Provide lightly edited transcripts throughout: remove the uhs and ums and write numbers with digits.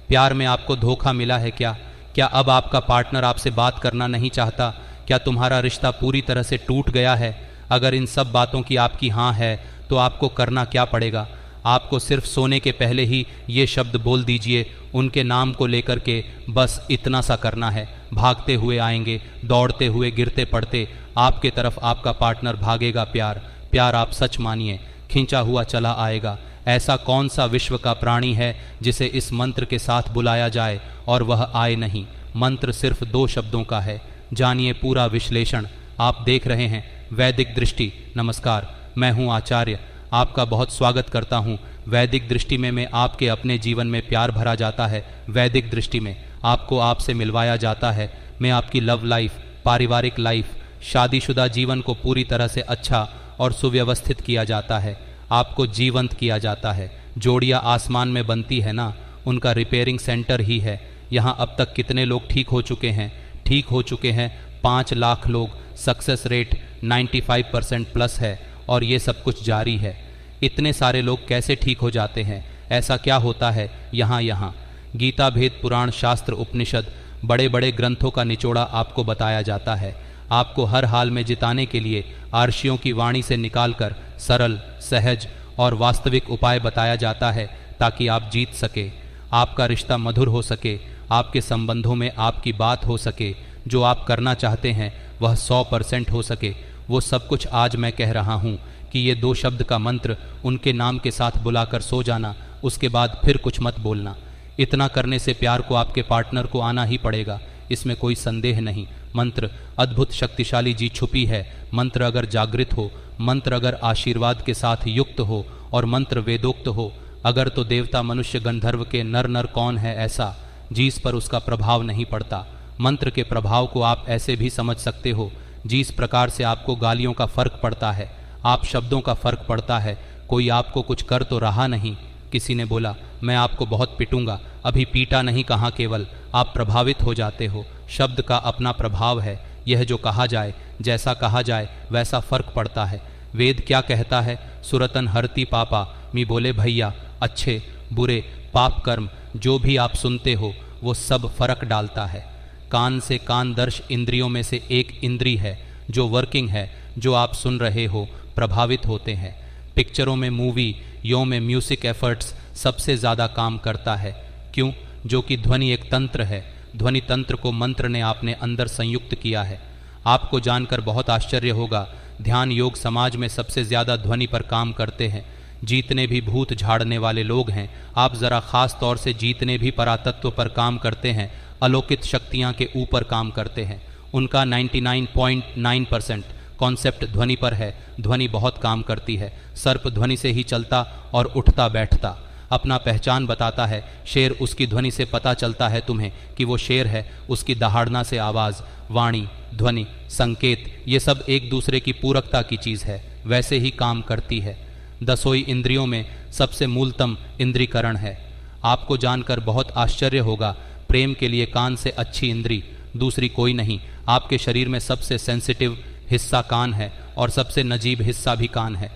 प्यार में आपको धोखा मिला है क्या? क्या अब आपका पार्टनर आपसे बात करना नहीं चाहता? क्या तुम्हारा रिश्ता पूरी तरह से टूट गया है? अगर इन सब बातों की आपकी हाँ है तो आपको करना क्या पड़ेगा? आपको सिर्फ सोने के पहले ही ये शब्द बोल दीजिए, उनके नाम को लेकर के बस इतना सा करना है। भागते हुए आएंगे, दौड़ते हुए गिरते पड़ते आपके तरफ आपका पार्टनर भागेगा। प्यार प्यार आप सच मानिए खींचा हुआ चला आएगा। ऐसा कौन सा विश्व का प्राणी है जिसे इस मंत्र के साथ बुलाया जाए और वह आए नहीं? मंत्र सिर्फ 2 शब्दों का है, जानिए पूरा विश्लेषण। आप देख रहे हैं वैदिक दृष्टि। नमस्कार, मैं हूं आचार्य, आपका बहुत स्वागत करता हूं। वैदिक दृष्टि में आपके अपने जीवन में प्यार भरा जाता है। वैदिक दृष्टि में आपको आपसे मिलवाया जाता है। मैं आपकी लव लाइफ, पारिवारिक लाइफ, शादीशुदा जीवन को पूरी तरह से अच्छा और सुव्यवस्थित किया जाता है। आपको जीवंत किया जाता है। जोड़ियाँ आसमान में बनती है ना, उनका रिपेयरिंग सेंटर ही है। यहाँ अब तक कितने लोग ठीक हो चुके हैं? ठीक हो चुके हैं 5 लाख लोग। सक्सेस रेट 95% प्लस है और ये सब कुछ जारी है। इतने सारे लोग कैसे ठीक हो जाते हैं? ऐसा क्या होता है यहाँ? गीता, भेद, पुराण, शास्त्र, उपनिषद, बड़े बड़े ग्रंथों का निचोड़ा आपको बताया जाता है। आपको हर हाल में जिताने के लिए आर्षियों की वाणी से निकालकर सरल, सहज और वास्तविक उपाय बताया जाता है ताकि आप जीत सके, आपका रिश्ता मधुर हो सके, आपके संबंधों में आपकी बात हो सके, जो आप करना चाहते हैं वह 100% हो सके। वो सब कुछ आज मैं कह रहा हूँ कि ये 2 शब्द का मंत्र उनके नाम के साथ बुलाकर सो जाना, उसके बाद फिर कुछ मत बोलना। इतना करने से प्यार को आपके पार्टनर को आना ही पड़ेगा, इसमें कोई संदेह नहीं। मंत्र अद्भुत शक्तिशाली जी छुपी है। मंत्र अगर जागृत हो, मंत्र अगर आशीर्वाद के साथ युक्त हो और मंत्र वेदोक्त हो, अगर तो देवता, मनुष्य, गंधर्व के नर कौन है ऐसा जिस पर उसका प्रभाव नहीं पड़ता। मंत्र के प्रभाव को आप ऐसे भी समझ सकते हो, जिस प्रकार से आपको गालियों का फर्क पड़ता है, आप शब्दों का फर्क पड़ता है। कोई आपको कुछ कर तो रहा नहीं। किसी ने बोला मैं आपको बहुत पिटूंगा, अभी पीटा नहीं कहाँ, केवल आप प्रभावित हो जाते हो। शब्द का अपना प्रभाव है। यह जो कहा जाए, जैसा कहा जाए वैसा फर्क पड़ता है। वेद क्या कहता है? सुरतन हरति पापा। मी बोले भैया, अच्छे बुरे पाप कर्म जो भी आप सुनते हो वो सब फर्क डालता है। कान से कान दर्श इंद्रियों में से एक इंद्री है जो वर्किंग है, जो आप सुन रहे हो, प्रभावित होते हैं। पिक्चरों में, मूवी यो में म्यूजिक एफर्ट्स सबसे ज़्यादा काम करता है। क्यों? जो कि ध्वनि एक तंत्र है। ध्वनि तंत्र को मंत्र ने आपने अंदर संयुक्त किया है। आपको जानकर बहुत आश्चर्य होगा, ध्यान योग समाज में सबसे ज़्यादा ध्वनि पर काम करते हैं। जीतने भी भूत झाड़ने वाले लोग हैं। आप ज़रा ख़ास तौर से जीतने भी परातत्व पर काम करते हैं, अलौकिक शक्तियाँ के ऊपर काम करते हैं। उनका 99.9% कॉन्सेप्ट ध्वनि पर है। ध्वनि बहुत काम करती है। सर्प ध्वनि से ही चलता और उठता बैठता। अपना पहचान बताता है। शेर, उसकी ध्वनि से पता चलता है तुम्हें कि वो शेर है। उसकी दहाड़ना से आवाज़, वाणी, ध्वनि, संकेत, ये सब एक दूसरे की पूरकता की चीज़ है, वैसे ही काम करती है। 10 इंद्रियों में सबसे मूलतम इंद्रीकरण है। आपको जानकर बहुत आश्चर्य होगा, प्रेम के लिए कान से अच्छी इंद्री दूसरी कोई नहीं। आपके शरीर में सबसे सेंसिटिव हिस्सा कान है और सबसे नजीब हिस्सा भी कान है।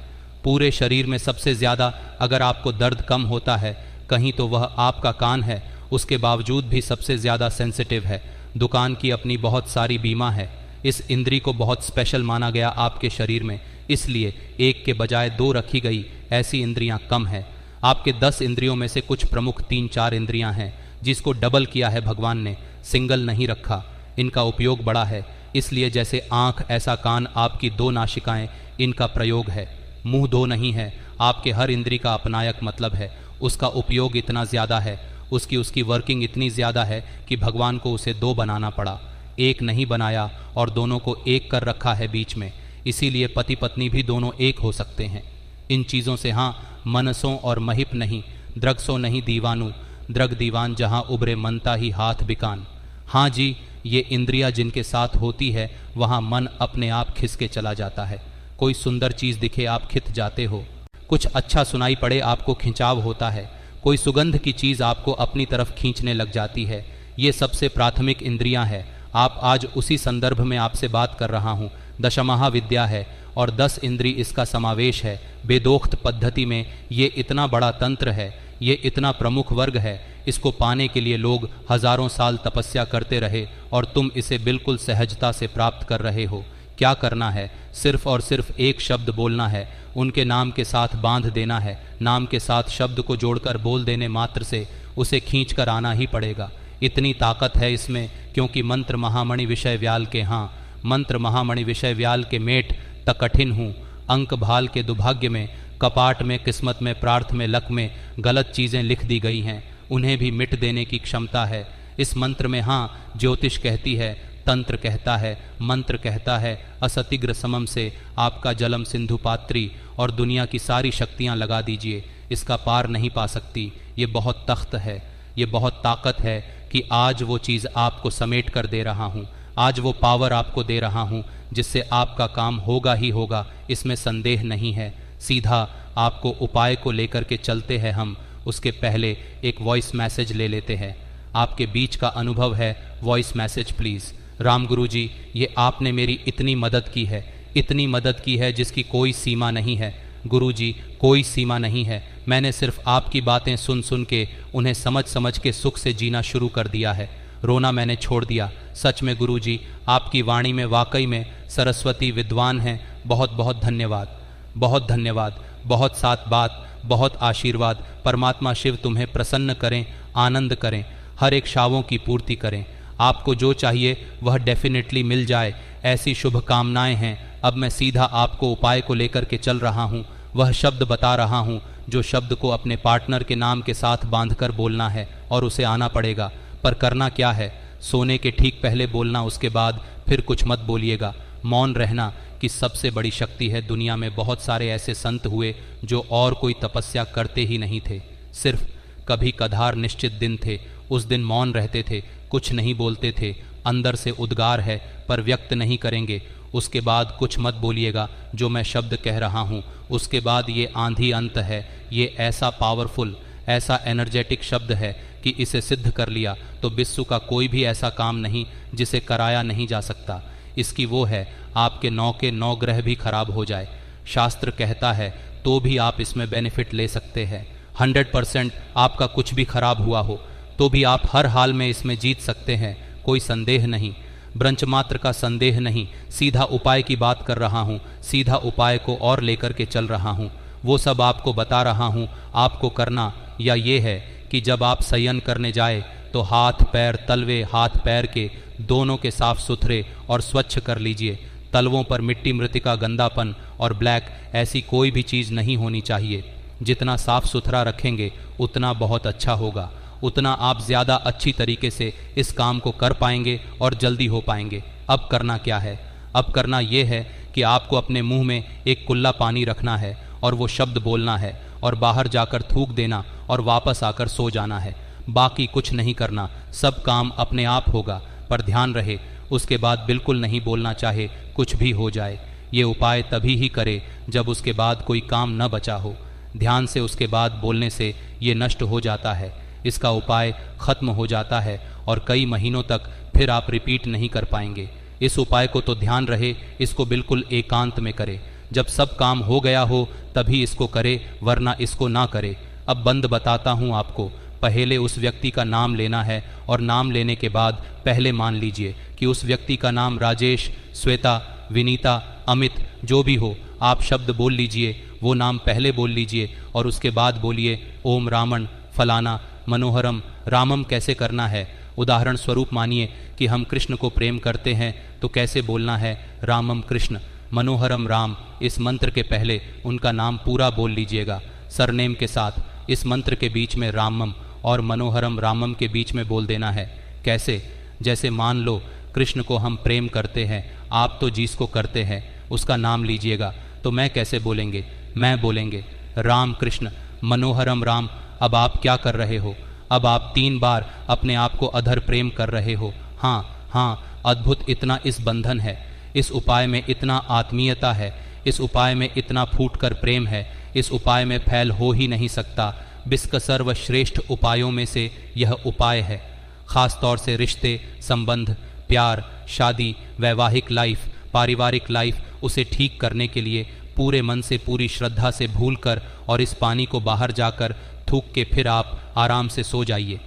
पूरे शरीर में सबसे ज़्यादा अगर आपको दर्द कम होता है कहीं तो वह आपका कान है। उसके बावजूद भी सबसे ज़्यादा सेंसिटिव है। दुकान की अपनी बहुत सारी बीमा है। इस इंद्री को बहुत स्पेशल माना गया आपके शरीर में, इसलिए 1 के बजाय 2 रखी गई। ऐसी इंद्रियां कम है। आपके 10 इंद्रियों में से कुछ प्रमुख 3-4 इंद्रियां हैं जिसको डबल किया है भगवान ने, सिंगल नहीं रखा। इनका उपयोग बड़ा है, इसलिए जैसे आँख ऐसा कान, आपकी 2 नासिकाएं, इनका प्रयोग है। मुंह 2 नहीं है। आपके हर इंद्री का अपनायक मतलब है। उसका उपयोग इतना ज़्यादा है, उसकी वर्किंग इतनी ज़्यादा है कि भगवान को उसे 2 बनाना पड़ा। 1 नहीं बनाया और दोनों को एक कर रखा है बीच में। इसीलिए पति पत्नी भी दोनों एक हो सकते हैं। इन चीज़ों से हाँ, मनसों और महिप नहीं, द्रगसों नहीं दीवानू, द्रग दीवान जहाँ उबरे मनता ही हाथ बिकान। हाँ जी, ये इंद्रियां जिनके साथ होती है वहाँ मन अपने आप खिसके चला जाता है। कोई सुंदर चीज़ दिखे आप खिंच जाते हो, कुछ अच्छा सुनाई पड़े आपको खिंचाव होता है, कोई सुगंध की चीज़ आपको अपनी तरफ खींचने लग जाती है। ये सबसे प्राथमिक इंद्रियां हैं। आप आज उसी संदर्भ में आपसे बात कर रहा हूँ। दशमहाविद्या है और 10 इंद्री इसका समावेश है। वेदोक्त पद्धति में ये इतना बड़ा तंत्र है, ये इतना प्रमुख वर्ग है, इसको पाने के लिए लोग हजारों साल तपस्या करते रहे और तुम इसे बिल्कुल सहजता से प्राप्त कर रहे हो। क्या करना है? सिर्फ और सिर्फ एक शब्द बोलना है, उनके नाम के साथ बांध देना है। नाम के साथ शब्द को जोड़कर बोल देने मात्र से उसे खींच कर आना ही पड़ेगा। इतनी ताकत है इसमें, क्योंकि मंत्र महामणि विषय व्याल के, हाँ, मंत्र महामणि विषय व्याल के मेट त कठिन हूँ। अंक भाल के दुर्भाग्य में, कपाट में, किस्मत में, प्रार्थ में, लक में गलत चीज़ें लिख दी गई हैं, उन्हें भी मिट देने की क्षमता है इस मंत्र में। हाँ, ज्योतिष कहती है, तंत्र कहता है, मंत्र कहता है, असतिग्र समम से आपका जलम सिंधु पात्री और दुनिया की सारी शक्तियाँ लगा दीजिए, इसका पार नहीं पा सकती। ये बहुत तख्त है, ये बहुत ताकत है कि आज वो चीज़ आपको समेट कर दे रहा हूँ, आज वो पावर आपको दे रहा हूँ जिससे आपका काम होगा ही होगा, इसमें संदेह नहीं है। सीधा आपको उपाय को लेकर के चलते हैं हम। उसके पहले एक वॉइस मैसेज ले लेते हैं। आपके बीच का अनुभव है, वॉइस मैसेज प्लीज़। राम गुरु जी, ये आपने मेरी इतनी मदद की है, इतनी मदद की है जिसकी कोई सीमा नहीं है। गुरु जी, कोई सीमा नहीं है। मैंने सिर्फ आपकी बातें सुन सुन के, उन्हें समझ समझ के सुख से जीना शुरू कर दिया है। रोना मैंने छोड़ दिया। सच में गुरु जी, आपकी वाणी में वाकई में सरस्वती विद्वान हैं। बहुत बहुत धन्यवाद, बहुत धन्यवाद, बहुत सात बात, बहुत आशीर्वाद। परमात्मा शिव तुम्हें प्रसन्न करें, आनंद करें, हर एक शावों की पूर्ति करें। आपको जो चाहिए वह डेफिनेटली मिल जाए, ऐसी शुभकामनाएं हैं। अब मैं सीधा आपको उपाय को लेकर के चल रहा हूँ। वह शब्द बता रहा हूँ जो शब्द को अपने पार्टनर के नाम के साथ बांधकर बोलना है और उसे आना पड़ेगा। पर करना क्या है? सोने के ठीक पहले बोलना, उसके बाद फिर कुछ मत बोलिएगा। मौन रहना की सबसे बड़ी शक्ति है। दुनिया में बहुत सारे ऐसे संत हुए जो और कोई तपस्या करते ही नहीं थे, सिर्फ कभी कधार निश्चित दिन थे, उस दिन मौन रहते थे, कुछ नहीं बोलते थे। अंदर से उद्गार है पर व्यक्त नहीं करेंगे। उसके बाद कुछ मत बोलिएगा जो मैं शब्द कह रहा हूँ। उसके बाद ये आंधी अंत है। ये ऐसा पावरफुल, ऐसा एनर्जेटिक शब्द है कि इसे सिद्ध कर लिया तो विश्व का कोई भी ऐसा काम नहीं जिसे कराया नहीं जा सकता। इसकी वो है, आपके 9 के 9 ग्रह भी खराब हो जाए, शास्त्र कहता है, तो भी आप इसमें बेनिफिट ले सकते हैं। 100% आपका कुछ भी खराब हुआ हो तो भी आप हर हाल में इसमें जीत सकते हैं, कोई संदेह नहीं, ब्रंच मात्र का संदेह नहीं। सीधा उपाय की बात कर रहा हूँ, सीधा उपाय को और लेकर के चल रहा हूँ। वो सब आपको बता रहा हूँ। आपको करना या ये है कि जब आप शयन करने जाए तो हाथ पैर, तलवे हाथ पैर के दोनों के साफ सुथरे और स्वच्छ कर लीजिए। तलवों पर मिट्टी, मृतिका, गंदापन और ब्लैक ऐसी कोई भी चीज़ नहीं होनी चाहिए। जितना साफ सुथरा रखेंगे उतना बहुत अच्छा होगा, उतना आप ज़्यादा अच्छी तरीके से इस काम को कर पाएंगे और जल्दी हो पाएंगे। अब करना क्या है? अब करना ये है कि आपको अपने मुंह में एक कुल्ला पानी रखना है और वो शब्द बोलना है और बाहर जाकर थूक देना और वापस आकर सो जाना है। बाकी कुछ नहीं करना, सब काम अपने आप होगा। पर ध्यान रहे, उसके बाद बिल्कुल नहीं बोलना, चाहे कुछ भी हो जाए। ये उपाय तभी ही करे जब उसके बाद कोई काम न बचा हो। ध्यान से उसके बाद बोलने से ये नष्ट हो जाता है, इसका उपाय खत्म हो जाता है और कई महीनों तक फिर आप रिपीट नहीं कर पाएंगे। इस उपाय को तो ध्यान रहे, इसको बिल्कुल एकांत में करे। जब सब काम हो गया हो तभी इसको करे, वरना इसको ना करे। अब बंद बताता हूँ आपको। पहले उस व्यक्ति का नाम लेना है और नाम लेने के बाद पहले मान लीजिए कि उस व्यक्ति का नाम राजेश, श्वेता, विनीता, अमित जो भी हो, आप शब्द बोल लीजिए। वो नाम पहले बोल लीजिए और उसके बाद बोलिए ओम रामन फलाना मनोहरम। रामम कैसे करना है? उदाहरण स्वरूप मानिए कि हम कृष्ण को प्रेम करते हैं तो कैसे बोलना है? रामम कृष्ण, मनोहरम राम। इस मंत्र के पहले उनका नाम पूरा बोल लीजिएगा सरनेम के साथ। इस मंत्र के बीच में रामम और मनोहरम रामम के बीच में बोल देना है। कैसे? जैसे मान लो कृष्ण को हम प्रेम करते हैं, आप तो जिसको करते हैं उसका नाम लीजिएगा। तो मैं कैसे बोलेंगे? मैं बोलेंगे राम कृष्ण मनोहरम राम। अब आप क्या कर रहे हो? अब आप 3 बार अपने आप को अधर प्रेम कर रहे हो। हाँ हाँ, अद्भुत, इतना इस बंधन है, इस उपाय में इतना आत्मीयता है, इस उपाय में इतना फूटकर प्रेम है, इस उपाय में फैल हो ही नहीं सकता। विश्व सर्वश्रेष्ठ उपायों में से यह उपाय है। ख़ास तौर से रिश्ते, संबंध, प्यार, शादी, वैवाहिक लाइफ, पारिवारिक लाइफ, उसे ठीक करने के लिए पूरे मन से, पूरी श्रद्धा से भूलकर और इस पानी को बाहर जाकर थूक के फिर आप आराम से सो जाइए।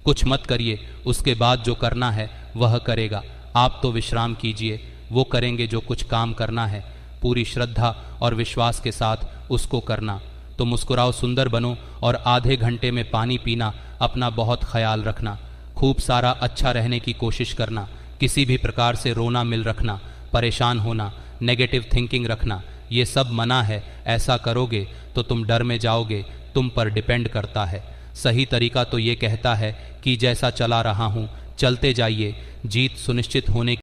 कुछ मत करिए, उसके बाद जो करना है वह करेगा। आप तो विश्राम कीजिए, वो करेंगे जो कुछ काम करना है। पूरी श्रद्धा और विश्वास के साथ उसको करना। तो मुस्कुराओ, सुंदर बनो और आधे घंटे में पानी पीना, अपना बहुत ख्याल रखना, खूब सारा अच्छा रहने की कोशिश करना, किसी भी प्रकार से रोना मिल रखना, परेशान होना, नेगेटिव थिंकिंग रखना, ये सब मना है। ऐसा करोगे तो तुम डर में जाओगे, तुम पर डिपेंड करता है। सही तरीका तो ये कहता है कि जैसा चला रहा हूँ चलते जाइए, जीत सुनिश्चित होने